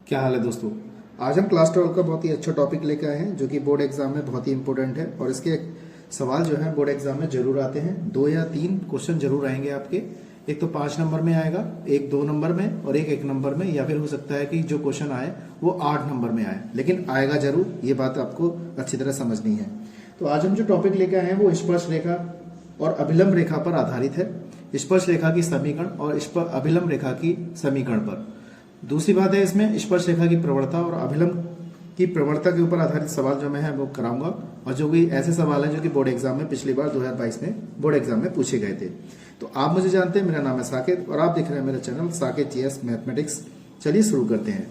क्या हाल है दोस्तों। आज हम क्लास 12 का बहुत ही अच्छा टॉपिक लेकर आए हैं जो कि बोर्ड एग्जाम में बहुत ही इंपॉर्टेंट है और इसके सवाल जो है बोर्ड एग्जाम में जरूर आते हैं। 2 या 3 क्वेश्चन जरूर आएंगे आपके। एक तो 5 नंबर में आएगा, एक 2 नंबर में और एक 1 नंबर में, या फिर हो सकता है कि जो क्वेश्चन आए वो 8 नंबर में आए, लेकिन आएगा जरूर। ये बात आपको अच्छी तरह समझनी है। तो आज हम जो टॉपिक लेकर आए हैं वो स्पर्श रेखा और अभिलंब रेखा पर आधारित है। स्पर्श रेखा की समीकरण और अभिलंब रेखा की समीकरण पर। दूसरी बात है, इसमें स्पर्श रेखा की प्रवणता और अभिलंब की प्रवणता के ऊपर आधारित सवाल जो मैं है वो कराऊंगा, और जो भी ऐसे सवाल हैं जो कि बोर्ड एग्जाम में पिछली बार 2022 में बोर्ड एग्जाम में पूछे गए थे। तो आप मुझे जानते हैं, मेरा नाम है साकेत और आप देख रहे हैं मेरा चैनल साकेत जीएस मैथमेटिक्स। चलिए शुरू करते हैं।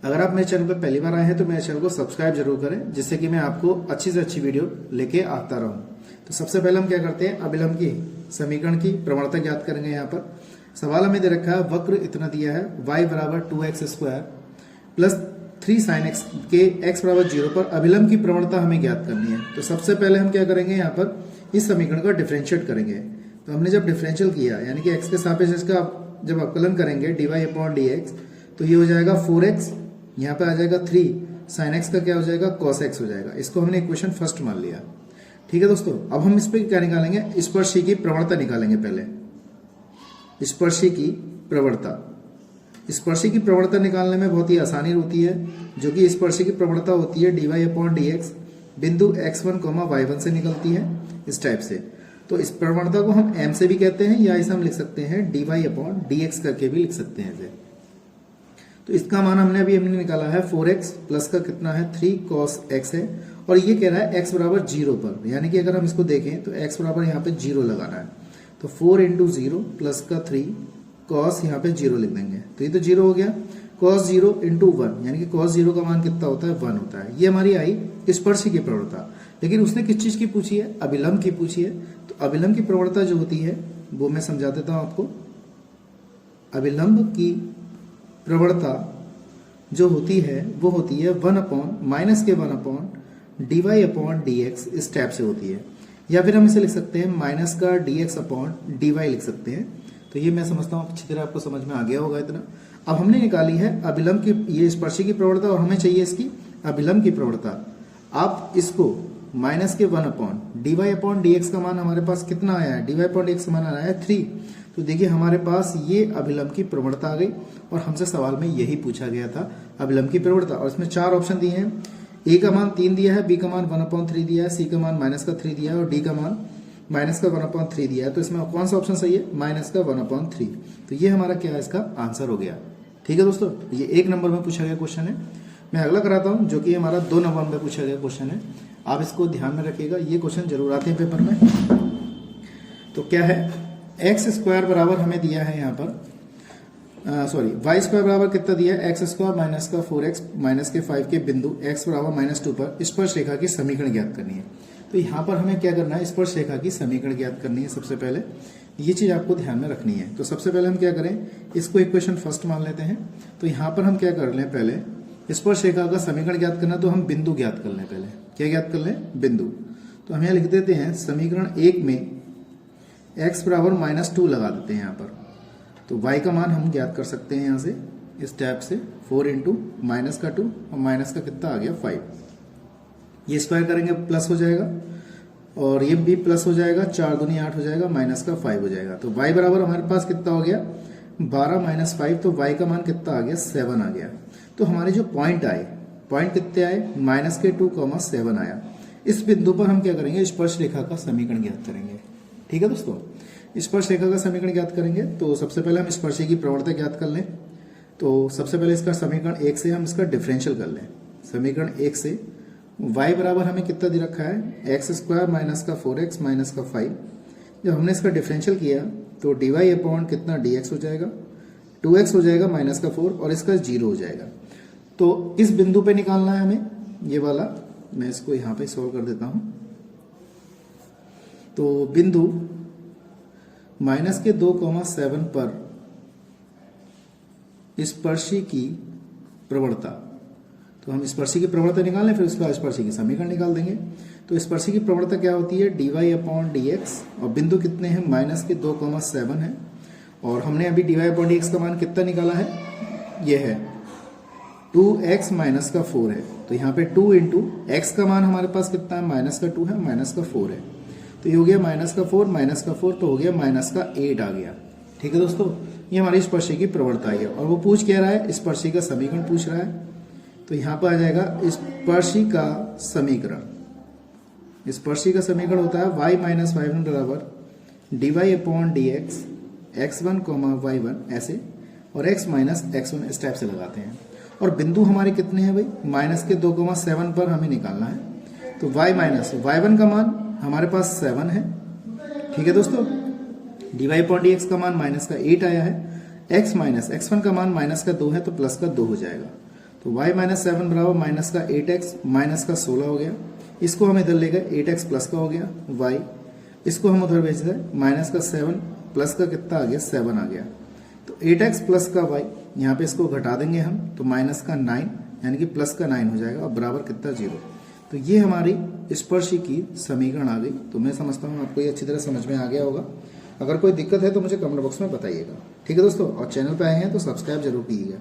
अगर आप मेरे चैनल पर पहली बार आए हैं तो मेरे चैनल को सब्सक्राइब जरूर करें, जिससे कि मैं आपको अच्छी से अच्छी वीडियो लेके आता रहूं। तो सबसे पहले हम क्या करते हैं, अभिलंब की समीकरण की प्रवणता ज्ञात करेंगे। यहाँ पर सवाल हमें दे रखा है, वक्र इतना दिया है y बराबर 2x² प्लस 3 sin x के x बराबर 0 पर अभिलंब की प्रवणता हमें ज्ञात करनी है। तो सबसे पहले हम क्या करेंगे, यहाँ पर इस समीकरण का डिफरेंशिएट करेंगे। तो हमने जब डिफरेंशियल किया यानी कि x के सापेक्ष इसका जब अवकलन करेंगे dy/dx, तो ये हो जाएगा 4x, यहाँ पे आ जाएगा 3 sin x का क्या हो जाएगा, cos x हो जाएगा। इसको हमने इक्वेशन फर्स्ट मान लिया। ठीक है दोस्तों, अब हम इस पे क्या निकालेंगे, स्पर्शी की प्रवणता निकालेंगे। पहले स्पर्शी की प्रवणता। स्पर्शी की प्रवणता निकालने में बहुत ही आसानी होती है, जो कि स्पर्शी की प्रवणता होती है dy/dx बिंदु x1, y1 से निकलती है इस टाइप से। तो इस प्रवणता को हम m से भी कहते हैं, या इसे हम लिख सकते हैं dy/dx करके भी लिख सकते हैं इसे। तो इसका मान हमने निकाला है 4x प्लस का कितना है 3 cos x है, और ये कह रहा है x बराबर 0 पर, यानी कि अगर हम इसको देखें तो x बराबर यहाँ पे 0 लगाना है। तो 4 × 0 प्लस का 3 cos यहाँ पे 0 लिख देंगे, तो ये तो 0 हो गया। cos 0 × 1 यानी कि cos 0 का मान कितना होता है, 1 होता है। ये हमारी आई स्पर्शी की प्रवणता। लेकिन उसने किस चीज की पूछी है, अभिलंब की पूछी है। तो अभिलंब की प्रवणता जो होती है वो मैं समझा देता हूं आपको। अभिलंब की प्रवणता जो होती है वो होती है 1/-1/dy/dx इस टाइप से होती है, या फिर हम इसे लिख सकते हैं माइनस का dx/dy लिख सकते हैं। तो ये मैं समझता हूँ अच्छी तरह आपको समझ में आ गया होगा इतना। अब हमने निकाली है अभिलंब की, ये स्पर्शी की प्रवणता, और हमें चाहिए इसकी अभिलंब की प्रवणता। आप इसको माइनस के 1/dy/dx का मान हमारे पास कितना आया है, dy/dx का मान आया है 3। तो देखिए हमारे पास ये अभिलंब की प्रवणता आ गई, और हमसे सवाल में यही पूछा गया था अभिलंब की प्रवणता। और इसमें 4 ऑप्शन दिए हैं। ए का मान 3 दिया है, बी का मान 1/3 दिया है, सी का मान -3 दिया है, और डी का मान -1/3 दिया है। तो इसमें कौन सा ऑप्शन सही है, -1/3। तो ये हमारा क्या है, इसका आंसर हो गया। ठीक है दोस्तों, ये 1 नंबर में पूछा गया क्वेश्चन है। मैं अगला कराता हूं जो कि हमारा 2 नंबर में पूछा गया क्वेश्चन है। आप इसको ध्यान में रखिएगा, ये क्वेश्चन जरूर आते हैं पेपर में। तो क्या है, x² बराबर हमें दिया है यहाँ पर, y² बराबर कितना दिया है, x² माइनस का 4x माइनस के 5 के बिंदु x बराबर -2 पर स्पर्श रेखा की समीकरण ज्ञात करनी है। तो यहाँ पर हमें क्या करना है, स्पर्श रेखा की समीकरण ज्ञात करनी है। सबसे पहले ये चीज आपको ध्यान में रखनी है। तो सबसे पहले हम क्या करें, इसको इक्वेशन फर्स्ट मान लेते हैं। तो यहाँ पर हम क्या कर लें, पहले स्पर्श रेखा का समीकरण ज्ञात करना, तो हम बिंदु ज्ञात कर लें। पहले क्या ज्ञात कर लें, बिंदु। तो हम यहाँ लिख देते हैं समीकरण 1 में x बराबर -2 लगा देते हैं यहाँ पर। तो y का मान हम ज्ञात कर सकते हैं यहाँ से इस टाइप से, 4 × -2 और माइनस का कितना आ गया 5। ये स्क्वायर करेंगे प्लस हो जाएगा, और ये भी प्लस हो जाएगा, 4 दूनी 8 हो जाएगा, माइनस का 5 हो जाएगा। तो y बराबर हमारे पास कितना हो गया, 12 - 5। तो y का मान कितना आ गया, 7 आ गया। तो हमारे जो पॉइंट आए, पॉइंट कितने आए, -2, 7 आया। इस बिंदु पर हम क्या करेंगे, स्पर्श रेखा का समीकरण ज्ञात करेंगे। ठीक है दोस्तों, स्पर्श रेखा का समीकरण ज्ञात करेंगे। तो सबसे पहले हम स्पर्शी की प्रवणता ज्ञात कर लें। तो सबसे पहले इसका समीकरण 1 से हम इसका डिफरेंशियल कर लें। समीकरण 1 से y बराबर हमें कितना दे रखा है, x² माइनस का 4x माइनस का 5। जब हमने इसका डिफरेंशियल किया तो dy/कितना dx हो जाएगा, 2x हो जाएगा माइनस का 4, और इसका 0 हो जाएगा। तो इस बिंदु पे निकालना है हमें, ये वाला। मैं इसको यहाँ पे सोल्व कर देता हूं। तो बिंदु -2, 7 पर स्पर्शी की प्रवणता। तो हम स्पर्शी की प्रवणता निकालें, फिर उसका स्पर्शी की समीकरण निकाल देंगे। तो स्पर्शी की प्रवणता क्या होती है, dy/dx, और बिंदु कितने हैं, -2, 7 है। और हमने अभी dy/dx का मान कितना निकाला है, ये है 2x माइनस का 4 है, तो यहाँ पे 2 इंटू एक्स का मान हमारे पास कितना है, माइनस का 2 है, माइनस का 4 है, तो ये हो गया माइनस का 4 माइनस का 4, तो हो गया माइनस का 8 आ गया। ठीक है दोस्तों, ये हमारी स्पर्शी की प्रवणता है और वो पूछ क्या रहा है, स्पर्शी का समीकरण पूछ रहा है। तो यहाँ पर आ जाएगा स्पर्शी का समीकरण। स्पर्शी का समीकरण होता है y माइनस y1 बराबर dy upon D x x1 y1 ऐसे, और x माइनस x1 स्टेप से लगाते हैं। और बिंदु हमारे कितने हैं भाई, माइनस के 2,7 पर हमें निकालना है। तो y माइनस y1 का मान हमारे पास 7 है। ठीक है दोस्तों, dy अपॉन डी एक्स का मान माइनस का 8 आया है, x माइनस x1 का मान माइनस का 2 है, तो प्लस का 2 हो जाएगा। तो y माइनस 7 बराबर माइनस का 8x माइनस का 16 हो गया। इसको हम इधर ले गए, 8x प्लस का हो गया y, इसको हम उधर भेज दें, माइनस का 7 प्लस का कितना आ गया, 7 आ गया। तो 8x प्लस का y, यहाँ पे इसको घटा देंगे हम, तो माइनस का 9 यानी कि प्लस का 9 हो जाएगा, और बराबर कितना 0। तो ये हमारी स्पर्शी की समीकरण आ गई। तो मैं समझता हूँ आपको ये अच्छी तरह समझ में आ गया होगा। अगर कोई दिक्कत है तो मुझे कमेंट बॉक्स में बताइएगा। ठीक है दोस्तों, और चैनल पे आए हैं तो सब्सक्राइब जरूर कीजिएगा।